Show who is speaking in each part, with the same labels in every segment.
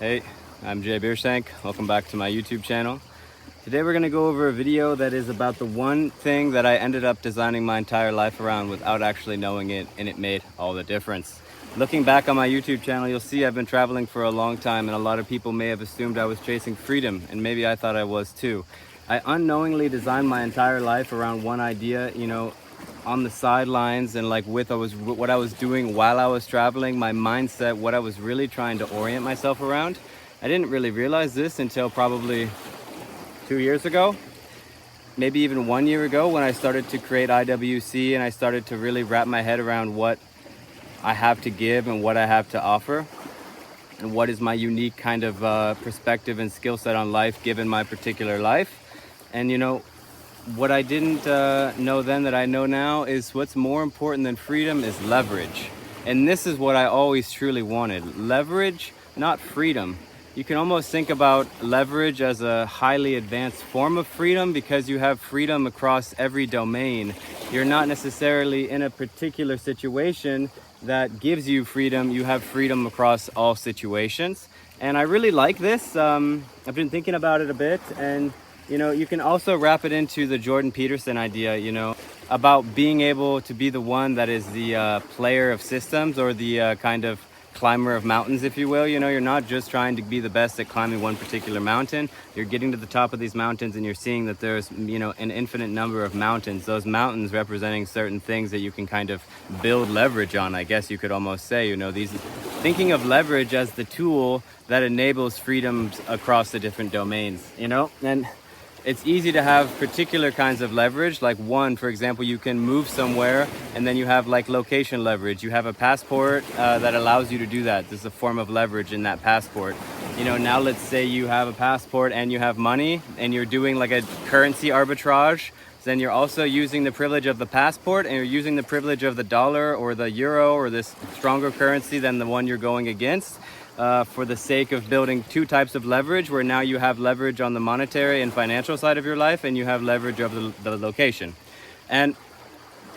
Speaker 1: Hey, I'm Jay Beersank. Welcome back to my YouTube channel. Today we're going to go over a video that is about the one thing that I ended up designing my entire life around without actually knowing it, and it made all the difference. Looking back on my YouTube channel, you'll see I've been traveling for a long time, and a lot of people may have assumed I was chasing freedom, and maybe I thought I was too. I unknowingly designed my entire life around one idea, on the sidelines, and like what I was doing while I was traveling, my mindset, what I was really trying to orient myself around. I didn't really realize this until probably 2 years ago, maybe even 1 year ago, when I started to create IWC and I started to really wrap my head around what I have to give and what I have to offer and what is my unique kind of perspective and skill set on life given my particular life. And what I didn't know then that I know now is what's more important than freedom is leverage. And this is what I always truly wanted. Leverage, not freedom. You can almost think about leverage as a highly advanced form of freedom because you have freedom across every domain. You're not necessarily in a particular situation that gives you freedom. You have freedom across all situations. And I really like this. I've been thinking about it a bit, and you can also wrap it into the Jordan Peterson idea, about being able to be the one that is the player of systems, or the kind of climber of mountains, if you will. You're not just trying to be the best at climbing one particular mountain. You're getting to the top of these mountains and you're seeing that there's, an infinite number of mountains. Those mountains representing certain things that you can kind of build leverage on, I guess you could almost say. Thinking of leverage as the tool that enables freedoms across the different domains, and it's easy to have particular kinds of leverage. Like one, for example, you can move somewhere and then you have like location leverage. You have a passport that allows you to do that. There's a form of leverage in that passport. Now let's say you have a passport and you have money and you're doing like a currency arbitrage. Then you're also using the privilege of the passport, and you're using the privilege of the dollar or the euro or this stronger currency than the one you're going against. For the sake of building two types of leverage, where now you have leverage on the monetary and financial side of your life, and you have leverage of the location. And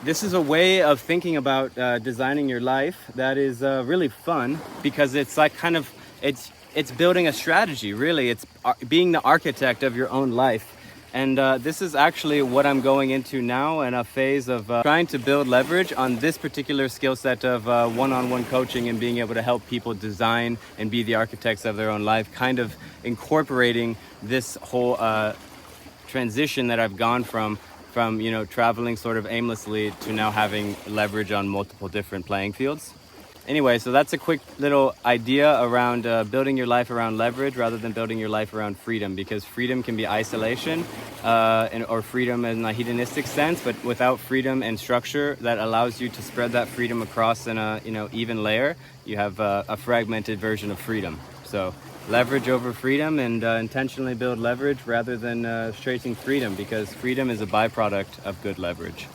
Speaker 1: this is a way of thinking about designing your life that is really fun, because it's like it's building a strategy, really. It's being the architect of your own life. And this is actually what I'm going into now, in a phase of trying to build leverage on this particular skill set of one-on-one coaching and being able to help people design and be the architects of their own life, kind of incorporating this whole transition that I've gone from traveling sort of aimlessly to now having leverage on multiple different playing fields. Anyway, so that's a quick little idea around building your life around leverage rather than building your life around freedom, because freedom can be isolation or freedom in a hedonistic sense, but without freedom and structure that allows you to spread that freedom across in a even layer, you have a fragmented version of freedom. So leverage over freedom, and intentionally build leverage rather than chasing freedom, because freedom is a byproduct of good leverage.